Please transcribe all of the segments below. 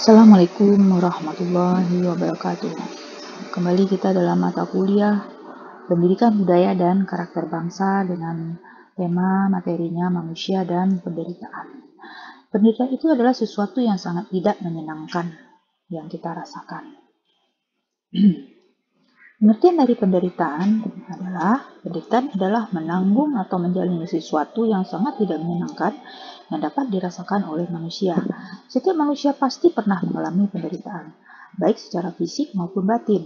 Assalamualaikum warahmatullahi wabarakatuh. Kembali kita dalam mata kuliah Pendidikan Budaya dan Karakter Bangsa dengan tema materinya manusia dan penderitaan. Penderitaan itu adalah sesuatu yang sangat tidak menyenangkan yang kita rasakan. Pengertian dari penderitaan adalah menanggung atau menjalani sesuatu yang sangat tidak menyenangkan yang dapat dirasakan oleh manusia. Setiap manusia pasti pernah mengalami penderitaan, baik secara fisik maupun batin.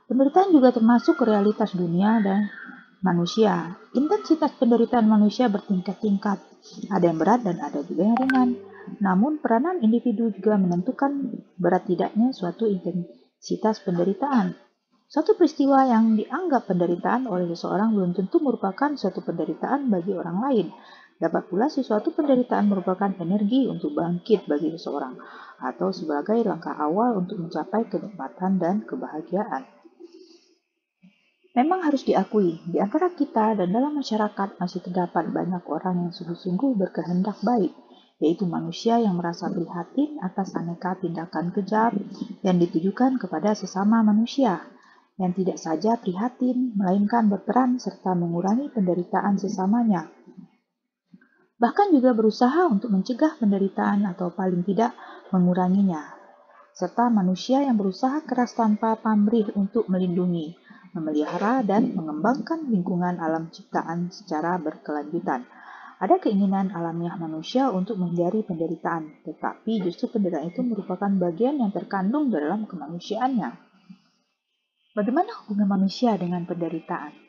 Penderitaan juga termasuk realitas dunia dan manusia. Intensitas penderitaan manusia bertingkat-tingkat, ada yang berat dan ada juga yang ringan. Namun peranan individu juga menentukan berat tidaknya suatu intensitas penderitaan. Suatu peristiwa yang dianggap penderitaan oleh seseorang belum tentu merupakan suatu penderitaan bagi orang lain. Dapat pula sesuatu penderitaan merupakan energi untuk bangkit bagi seseorang, atau sebagai langkah awal untuk mencapai kenikmatan dan kebahagiaan. Memang harus diakui, di antara kita dan dalam masyarakat masih terdapat banyak orang yang sungguh-sungguh berkehendak baik, yaitu manusia yang merasa prihatin atas aneka tindakan kejam yang ditujukan kepada sesama manusia, yang tidak saja prihatin, melainkan berperan serta mengurangi penderitaan sesamanya. Bahkan juga berusaha untuk mencegah penderitaan atau paling tidak menguranginya. Serta manusia yang berusaha keras tanpa pamrih untuk melindungi, memelihara, dan mengembangkan lingkungan alam ciptaan secara berkelanjutan. Ada keinginan alamiah manusia untuk menghindari penderitaan, tetapi justru penderitaan itu merupakan bagian yang terkandung dalam kemanusiaannya. Bagaimana hubungan manusia dengan penderitaan?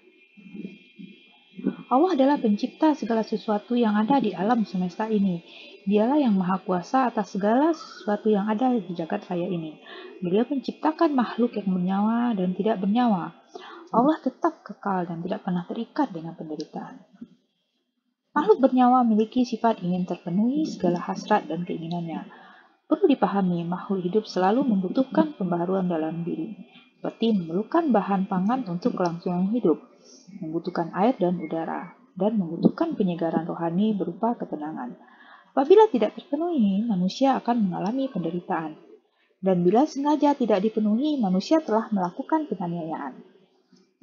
Allah adalah pencipta segala sesuatu yang ada di alam semesta ini. Dialah yang maha kuasa atas segala sesuatu yang ada di jagat raya ini. Beliau menciptakan makhluk yang bernyawa dan tidak bernyawa. Allah tetap kekal dan tidak pernah terikat dengan penderitaan. Makhluk bernyawa memiliki sifat ingin terpenuhi segala hasrat dan keinginannya. Perlu dipahami, makhluk hidup selalu membutuhkan pembaharuan dalam diri, seperti memerlukan bahan pangan untuk kelangsungan hidup, membutuhkan air dan udara, dan membutuhkan penyegaran rohani berupa ketenangan. Apabila tidak terpenuhi, manusia akan mengalami penderitaan. Dan bila sengaja tidak dipenuhi, manusia telah melakukan penganiayaan.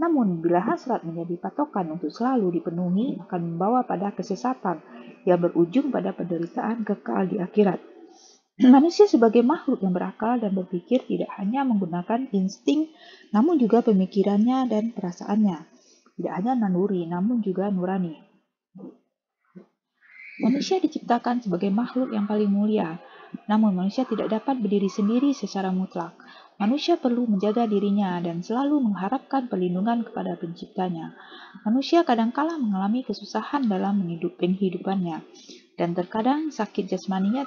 Namun, bila hasrat menjadi patokan untuk selalu dipenuhi, akan membawa pada kesesatan yang berujung pada penderitaan kekal di akhirat. Manusia sebagai makhluk yang berakal dan berpikir tidak hanya menggunakan insting, namun juga pemikirannya dan perasaannya. Tidak hanya naluri, namun juga nurani. Manusia diciptakan sebagai makhluk yang paling mulia, namun manusia tidak dapat berdiri sendiri secara mutlak. Manusia perlu menjaga dirinya dan selalu mengharapkan perlindungan kepada penciptanya. Manusia kadangkala mengalami kesusahan dalam kehidupannya, dan terkadang sakit jasmaninya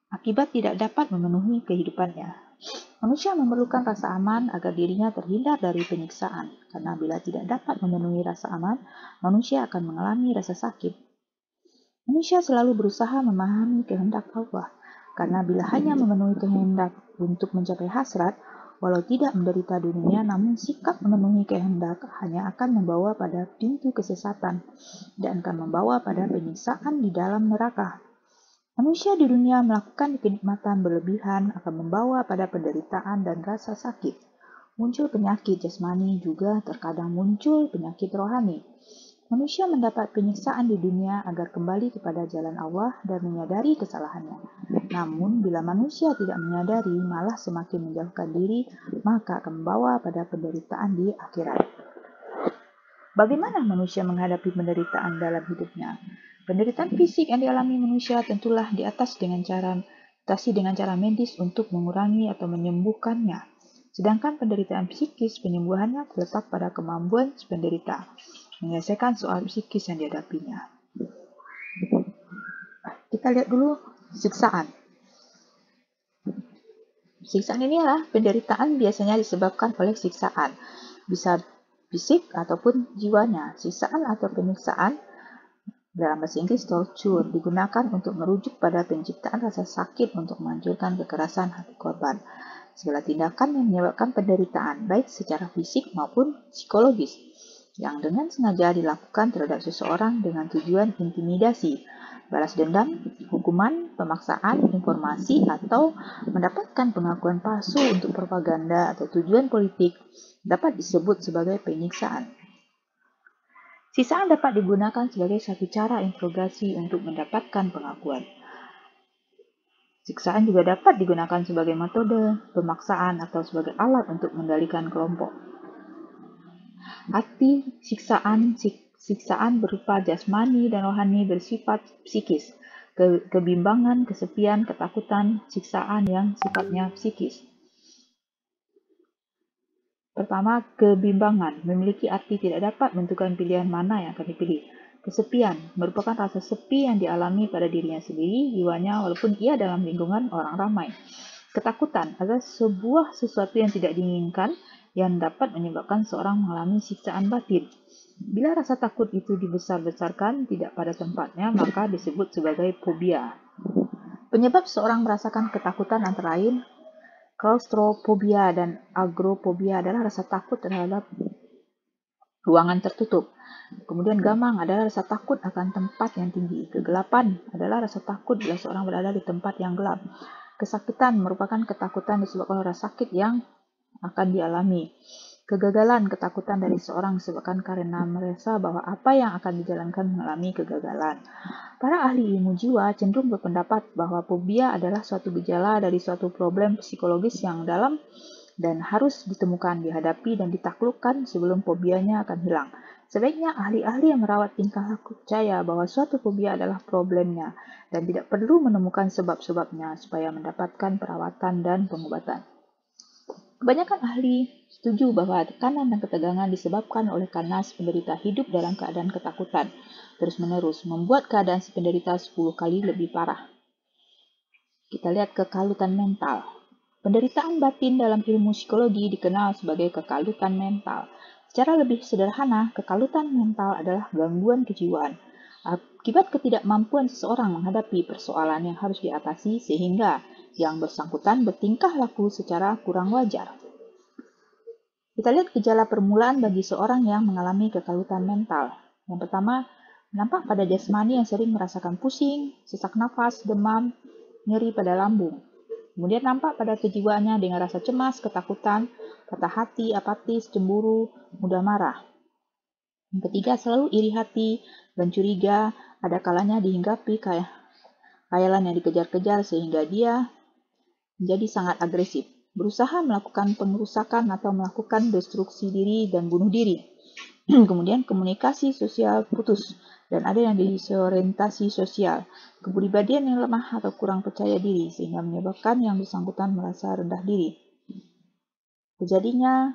akibat tidak dapat memenuhi kehidupannya. Manusia memerlukan rasa aman agar dirinya terhindar dari penyiksaan, karena bila tidak dapat memenuhi rasa aman, manusia akan mengalami rasa sakit. Manusia selalu berusaha memahami kehendak Allah, karena bila hanya memenuhi kehendak untuk mencapai hasrat, walau tidak menderita dunia, namun sikap memenuhi kehendak hanya akan membawa pada pintu kesesatan dan akan membawa pada penyiksaan di dalam neraka. Manusia di dunia melakukan kenikmatan berlebihan akan membawa pada penderitaan dan rasa sakit. Muncul penyakit jasmani, juga terkadang muncul penyakit rohani. Manusia mendapat penyiksaan di dunia agar kembali kepada jalan Allah dan menyadari kesalahannya. Namun, bila manusia tidak menyadari, malah semakin menjauhkan diri, maka akan membawa pada penderitaan di akhirat. Bagaimana manusia menghadapi penderitaan dalam hidupnya? Penderitaan fisik yang dialami manusia tentulah diatasi dengan cara medis untuk mengurangi atau menyembuhkannya. Sedangkan penderitaan psikis, penyembuhannya terletak pada kemampuan penderita menyelesaikan soal psikis yang dihadapinya. Kita lihat dulu siksaan. Siksaan inilah penderitaan biasanya disebabkan oleh siksaan, bisa fisik ataupun jiwanya. Siksaan atau penyiksaan dalam bahasa Inggris torture digunakan untuk merujuk pada penciptaan rasa sakit untuk menghancurkan kekerasan hati korban. Segala tindakan yang menyebabkan penderitaan, baik secara fisik maupun psikologis, yang dengan sengaja dilakukan terhadap seseorang dengan tujuan intimidasi, balas dendam, hukuman, pemaksaan, informasi, atau mendapatkan pengakuan palsu untuk propaganda atau tujuan politik dapat disebut sebagai penyiksaan. Siksaan dapat digunakan sebagai satu cara interogasi untuk mendapatkan pengakuan. Siksaan juga dapat digunakan sebagai metode pemaksaan atau sebagai alat untuk mengendalikan kelompok. Arti siksaan berupa jasmani dan rohani bersifat psikis. Kebimbangan, kesepian, ketakutan, siksaan yang sifatnya psikis. Pertama, kebimbangan memiliki arti tidak dapat menentukan pilihan mana yang akan dipilih. Kesepian merupakan rasa sepi yang dialami pada dirinya sendiri, jiwanya, walaupun ia dalam lingkungan orang ramai. Ketakutan adalah sebuah sesuatu yang tidak diinginkan yang dapat menyebabkan seorang mengalami siksaan batin. Bila rasa takut itu dibesar-besarkan tidak pada tempatnya, maka disebut sebagai fobia. Penyebab seorang merasakan ketakutan antara lain klaustrofobia dan agrofobia adalah rasa takut terhadap ruangan tertutup. Kemudian gamang adalah rasa takut akan tempat yang tinggi. Kegelapan adalah rasa takut bila seorang berada di tempat yang gelap. Kesakitan merupakan ketakutan disebabkan oleh sakit yang akan dialami. Kegagalan, ketakutan dari seorang disebabkan karena merasa bahwa apa yang akan dijalankan mengalami kegagalan. Para ahli ilmu jiwa cenderung berpendapat bahwa fobia adalah suatu gejala dari suatu problem psikologis yang dalam dan harus ditemukan, dihadapi, dan ditaklukkan sebelum fobianya akan hilang. Sebaiknya ahli-ahli yang merawat tingkah laku percaya bahwa suatu fobia adalah problemnya dan tidak perlu menemukan sebab-sebabnya supaya mendapatkan perawatan dan pengobatan. Kebanyakan ahli setuju bahwa tekanan dan ketegangan disebabkan oleh karena si penderita hidup dalam keadaan ketakutan terus-menerus, membuat keadaan si penderita 10 kali lebih parah. Kita lihat kekalutan mental. Penderitaan batin dalam ilmu psikologi dikenal sebagai kekalutan mental. Secara lebih sederhana, kekalutan mental adalah gangguan kejiwaan akibat ketidakmampuan seseorang menghadapi persoalan yang harus diatasi sehingga yang bersangkutan bertingkah laku secara kurang wajar. Kita lihat gejala permulaan bagi seorang yang mengalami kekalutan mental. Yang pertama, nampak pada jasmani yang sering merasakan pusing, sesak nafas, demam, nyeri pada lambung. Kemudian nampak pada kejiwaannya dengan rasa cemas, ketakutan, patah hati, apatis, cemburu, mudah marah. Yang ketiga, selalu iri hati dan curiga, ada kalanya dihinggapi khayalan yang dikejar-kejar sehingga dia menjadi sangat agresif, berusaha melakukan pengerusakan atau melakukan destruksi diri dan bunuh diri. Kemudian komunikasi sosial putus dan ada yang disorientasi sosial, kepribadian yang lemah atau kurang percaya diri sehingga menyebabkan yang bersangkutan merasa rendah diri. Terjadinya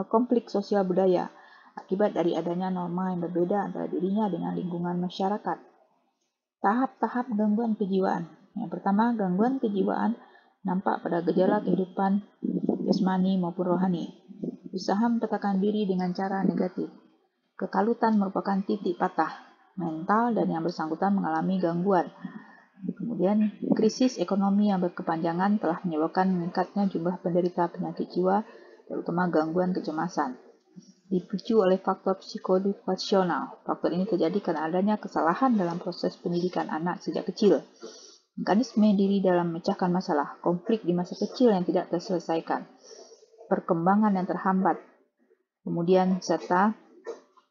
konflik sosial budaya akibat dari adanya norma yang berbeda antara dirinya dengan lingkungan masyarakat. Tahap-tahap gangguan kejiwaan. Yang pertama, gangguan kejiwaan nampak pada gejala kehidupan jasmani maupun rohani. Usaha mempetakan diri dengan cara negatif. Kekalutan merupakan titik patah mental dan yang bersangkutan mengalami gangguan. Kemudian, krisis ekonomi yang berkepanjangan telah menyebabkan meningkatnya jumlah penderita penyakit jiwa, terutama gangguan kecemasan. Dipicu oleh faktor psikoedukasional. Faktor ini terjadi karena adanya kesalahan dalam proses pendidikan anak sejak kecil. Mekanisme diri dalam memecahkan masalah, konflik di masa kecil yang tidak terselesaikan, perkembangan yang terhambat, kemudian serta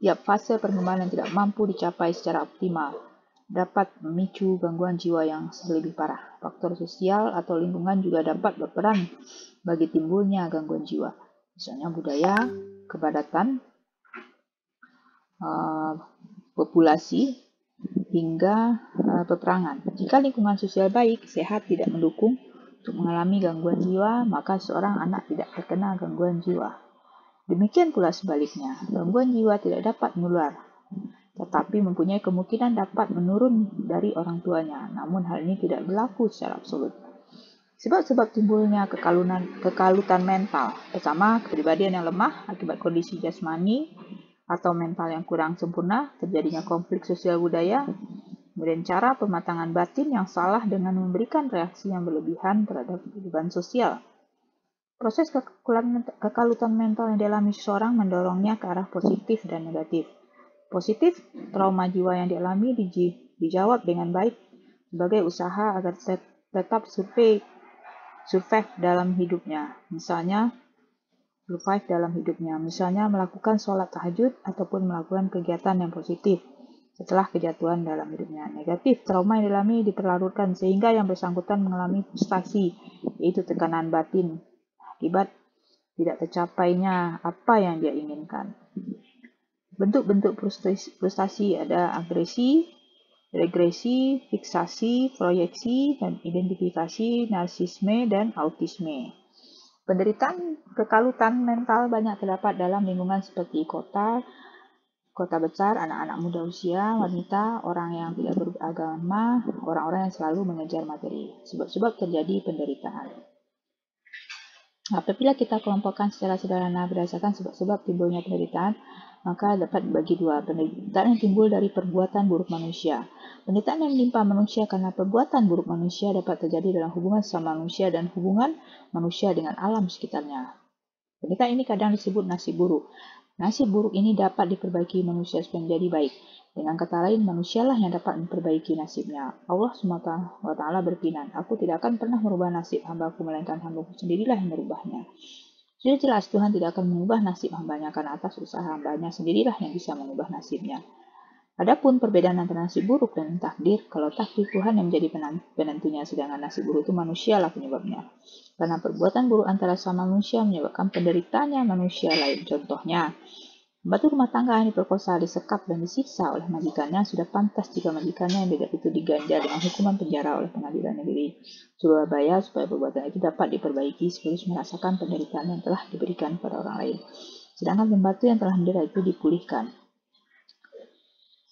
tiap fase perkembangan yang tidak mampu dicapai secara optimal, dapat memicu gangguan jiwa yang lebih parah. Faktor sosial atau lingkungan juga dapat berperan bagi timbulnya gangguan jiwa. Misalnya budaya, kepadatan, populasi, hingga peperangan. Jika lingkungan sosial baik, sehat, tidak mendukung untuk mengalami gangguan jiwa, maka seorang anak tidak terkena gangguan jiwa. Demikian pula sebaliknya, gangguan jiwa tidak dapat menular, tetapi mempunyai kemungkinan dapat menurun dari orang tuanya. Namun hal ini tidak berlaku secara absolut. Sebab-sebab timbulnya kekalutan mental. Pertama, kepribadian yang lemah akibat kondisi jasmani atau mental yang kurang sempurna, terjadinya konflik sosial budaya, kemudian cara pematangan batin yang salah dengan memberikan reaksi yang berlebihan terhadap kehidupan sosial. Proses kekalutan mental yang dialami seseorang mendorongnya ke arah positif dan negatif. Positif, trauma jiwa yang dialami dijawab dengan baik sebagai usaha agar tetap survive dalam hidupnya. Misalnya melakukan sholat tahajud ataupun melakukan kegiatan yang positif setelah kejatuhan dalam hidupnya. Negatif, trauma yang dialami diperlarutkan sehingga yang bersangkutan mengalami frustasi, yaitu tekanan batin akibat tidak tercapainya apa yang dia inginkan. Bentuk-bentuk frustasi ada agresi, regresi, fiksasi, proyeksi, dan identifikasi, narsisme, dan autisme. Penderitaan kekalutan mental banyak terdapat dalam lingkungan seperti kota besar, anak-anak muda usia, wanita, orang yang tidak beragama, orang-orang yang selalu mengejar materi. Sebab-sebab terjadi penderitaan. Apabila kita kelompokkan secara sederhana berdasarkan sebab-sebab timbulnya penderitaan, maka dapat dibagi dua. Penderitaan yang timbul dari perbuatan buruk manusia. Penderitaan yang menimpa manusia karena perbuatan buruk manusia dapat terjadi dalam hubungan sama manusia dan hubungan manusia dengan alam sekitarnya. Penderitaan ini kadang disebut nasib buruk. Nasib buruk ini dapat diperbaiki manusia supaya menjadi baik. Dengan kata lain, manusialah yang dapat memperbaiki nasibnya. Allah SWT berfirman, "Aku tidak akan pernah merubah nasib hamba-Ku, melainkan hamba-Ku sendirilah yang merubahnya." Sudah jelas Tuhan tidak akan mengubah nasib hambanya, karena atas usaha hambanya sendirilah yang bisa mengubah nasibnya. Adapun perbedaan antara nasib buruk dan takdir, kalau takdir Tuhan yang menjadi penentunya, sedangkan nasib buruk itu manusialah penyebabnya. Karena perbuatan buruk antara sama manusia menyebabkan penderitaannya manusia lain. Contohnya, pembantu rumah tangga yang diperkosa, disekap, dan disiksa oleh majikannya sudah pantas jika majikannya yang beda itu diganjar dengan hukuman penjara oleh pengadilan negeri Surabaya supaya perbuatan itu dapat diperbaiki sekaligus merasakan penderitaan yang telah diberikan pada orang lain. Sedangkan pembantu yang telah menderita itu dipulihkan.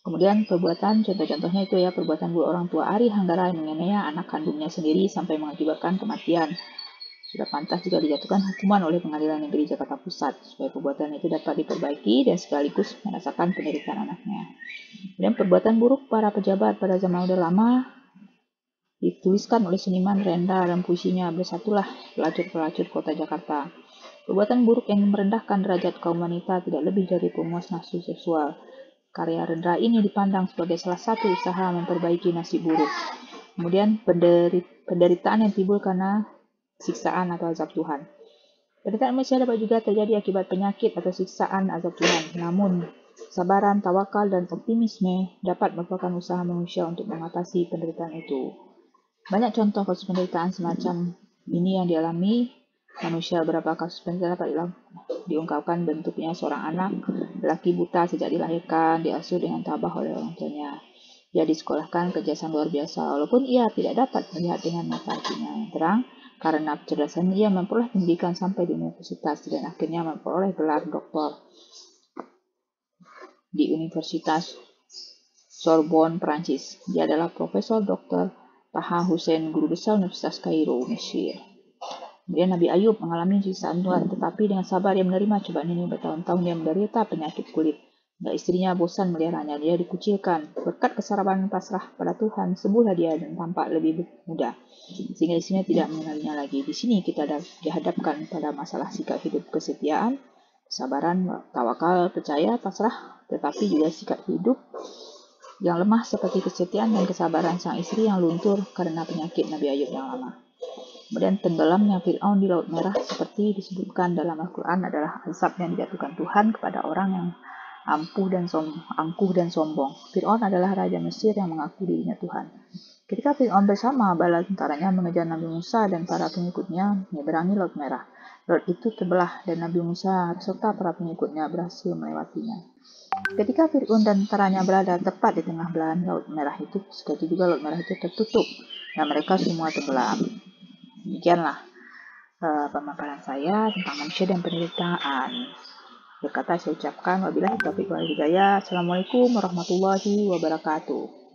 Kemudian contoh-contohnya itu ya, perbuatan buruk orang tua Ari Hanggara yang menganiaya anak kandungnya sendiri sampai mengakibatkan kematian. Sudah pantas juga dijatuhkan hukuman oleh Pengadilan Negeri Jakarta Pusat supaya perbuatan itu dapat diperbaiki dan sekaligus merasakan penderitaan anaknya. Kemudian perbuatan buruk para pejabat pada zaman order lama dituliskan oleh seniman Rendra dan puisinya Bersatulah Pelacur-Pelacur Kota Jakarta. Perbuatan buruk yang merendahkan derajat kaum wanita tidak lebih dari pemuas nafsu seksual. Karya Rendra ini dipandang sebagai salah satu usaha memperbaiki nasib buruk. Kemudian penderitaan yang timbul karena siksaan atau azab Tuhan. Penderitaan manusia dapat juga terjadi akibat penyakit atau siksaan azab Tuhan. Namun, kesabaran, tawakal, dan optimisme dapat merupakan usaha manusia untuk mengatasi penderitaan itu. Banyak contoh kasus penderitaan semacam ini yang dialami manusia. Beberapa kasus penderitaan dapat diungkapkan bentuknya seorang anak lelaki buta sejak dilahirkan, diasuh dengan tabah oleh orang tuanya. Ia disekolahkan kecerdasan luar biasa, walaupun ia tidak dapat melihat dengan mata hatinya yang terang. Karena kecerdasan ia memperoleh pendidikan sampai di universitas dan akhirnya memperoleh gelar doktor di Universitas Sorbonne, Prancis. Dia adalah Profesor Dr. Taha Hussein, guru besar Universitas Kairo, Mesir. Kemudian Nabi Ayub mengalami siksaan Tuhan, tetapi dengan sabar dia menerima cobaan ini. Bertahun-tahun dia menderita penyakit kulit. Hingga istrinya bosan meliharanya, dia dikucilkan. Berkat kesabaran pasrah pada Tuhan, sembuhlah dia dan tampak lebih muda. Sehingga istrinya tidak mengenalinya lagi. Di sini kita dihadapkan pada masalah sikap hidup kesetiaan, kesabaran, tawakal, percaya, pasrah, tetapi juga sikap hidup yang lemah seperti kesetiaan dan kesabaran sang istri yang luntur karena penyakit Nabi Ayub yang lama. Kemudian tenggelamnya Fir'aun di Laut Merah seperti disebutkan dalam Al-Quran adalah azab yang dijatuhkan Tuhan kepada orang yang angkuh dan sombong. Fir'aun adalah raja Mesir yang mengaku dirinya Tuhan. Ketika Fir'aun bersama bala tentaranya mengejar Nabi Musa dan para pengikutnya menyeberangi Laut Merah, laut itu terbelah dan Nabi Musa serta para pengikutnya berhasil melewatinya. Ketika Fir'aun dan tentaranya berada tepat di tengah belahan Laut Merah itu, sekali juga Laut Merah itu tertutup dan mereka semua tenggelam. Demikianlah pemaparan saya tentang manusia dan penderitaan. Berkata saya ucapkan wabillahi taufiq wal hidayah. Assalamualaikum warahmatullahi wabarakatuh.